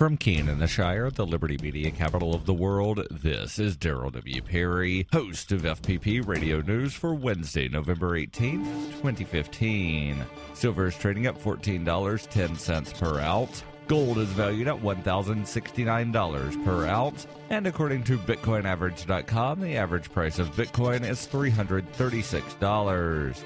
From Keene in the Shire, the Liberty Media capital of the world, this is Daryl W. Perry, host of FPP Radio News for Wednesday, November 18th, 2015. Silver is trading at $14.10 per ounce. Gold is valued at $1,069 per ounce. And according to BitcoinAverage.com, the average price of Bitcoin is $336.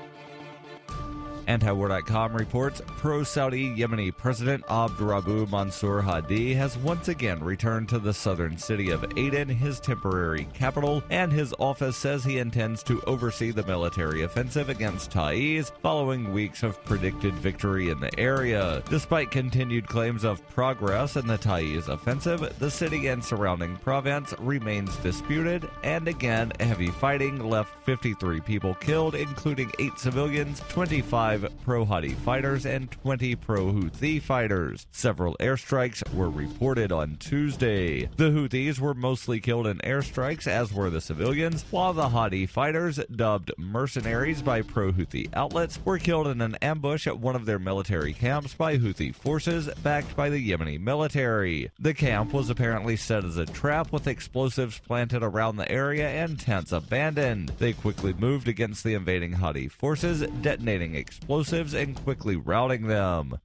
Antiwar.com reports pro-Saudi Yemeni President Abdurabu Mansour Hadi has once again returned to the southern city of Aden, his temporary capital, and his office says he intends to oversee the military offensive against Taiz following weeks of predicted victory in the area. Despite continued claims of progress in the Taiz offensive, the city and surrounding province remains disputed, and again, heavy fighting left 53 people killed, including 8 civilians, 25 pro-Hadi fighters, and 20 pro-Houthi fighters. Several airstrikes were reported on Tuesday. The Houthis were mostly killed in airstrikes, as were the civilians, while the Hadi fighters, dubbed mercenaries by pro-Houthi outlets, were killed in an ambush at one of their military camps by Houthi forces backed by the Yemeni military. The camp was apparently set as a trap with explosives planted around the area and tents abandoned. They quickly moved against the invading Hadi forces, detonating explosives and quickly routing them.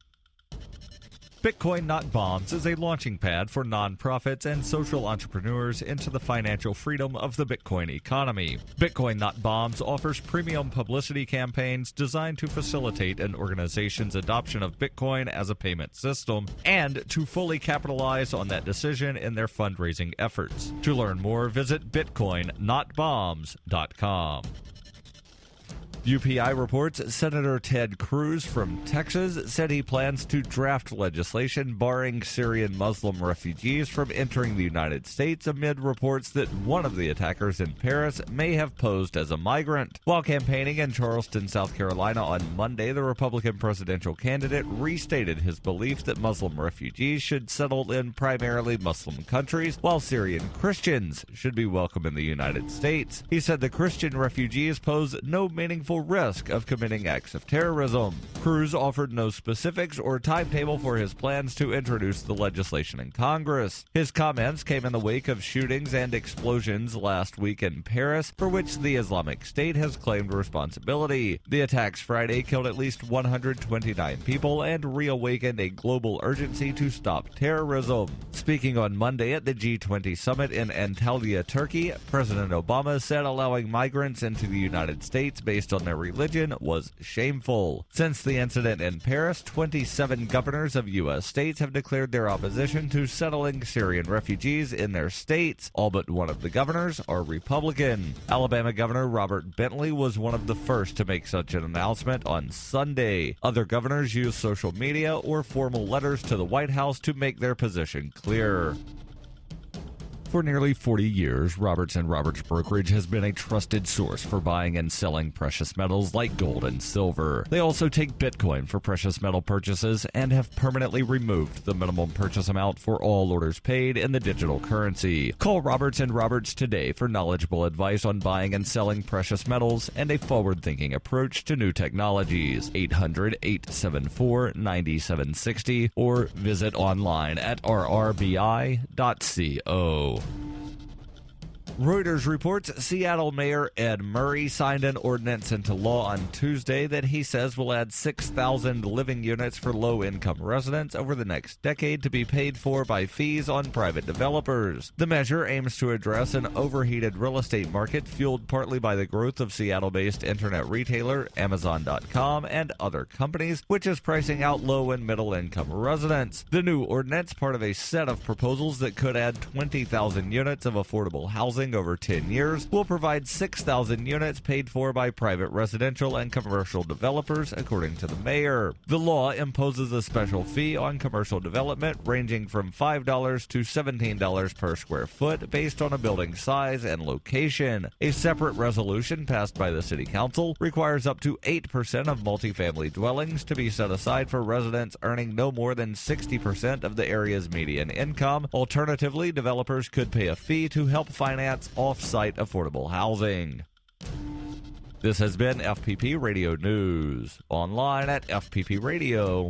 Bitcoin Not Bombs is a launching pad for nonprofits and social entrepreneurs into the financial freedom of the Bitcoin economy. Bitcoin Not Bombs offers premium publicity campaigns designed to facilitate an organization's adoption of Bitcoin as a payment system and to fully capitalize on that decision in their fundraising efforts. To learn more, visit bitcoinnotbombs.com. UPI reports Senator Ted Cruz from Texas said he plans to draft legislation barring Syrian Muslim refugees from entering the United States amid reports that one of the attackers in Paris may have posed as a migrant. While campaigning in Charleston, South Carolina on Monday, the Republican presidential candidate restated his belief that Muslim refugees should settle in primarily Muslim countries, while Syrian Christians should be welcome in the United States. He said the Christian refugees pose no meaningful risk of committing acts of terrorism. Cruz offered no specifics or timetable for his plans to introduce the legislation in Congress. His comments came in the wake of shootings and explosions last week in Paris, for which the Islamic State has claimed responsibility. The attacks Friday killed at least 129 people and reawakened a global urgency to stop terrorism. Speaking on Monday at the G20 summit in Antalya, Turkey, President Obama said allowing migrants into the United States based on their religion was shameful. Since the incident in Paris, 27 governors of U.S. states have declared their opposition to settling Syrian refugees in their states. All but one of the governors are Republican. Alabama Governor Robert Bentley was one of the first to make such an announcement on Sunday. Other governors used social media or formal letters to the White House to make their position clear. For nearly 40 years, Roberts & Roberts Brokerage has been a trusted source for buying and selling precious metals like gold and silver. They also take Bitcoin for precious metal purchases and have permanently removed the minimum purchase amount for all orders paid in the digital currency. Call Roberts & Roberts today for knowledgeable advice on buying and selling precious metals and a forward-thinking approach to new technologies. 800-874-9760 or visit online at rrbi.co. Reuters reports Seattle Mayor Ed Murray signed an ordinance into law on Tuesday that he says will add 6,000 living units for low-income residents over the next decade to be paid for by fees on private developers. The measure aims to address an overheated real estate market fueled partly by the growth of Seattle-based internet retailer Amazon.com and other companies, which is pricing out low- and middle-income residents. The new ordinance, part of a set of proposals that could add 20,000 units of affordable housing over 10 years, will provide 6,000 units paid for by private residential and commercial developers, according to the mayor. The law imposes a special fee on commercial development ranging from $5 to $17 per square foot based on a building size and location. A separate resolution passed by the City Council requires up to 8% of multifamily dwellings to be set aside for residents earning no more than 60% of the area's median income. Alternatively, developers could pay a fee to help finance off-site affordable housing. This has been FPP Radio News, online at fppradio.com.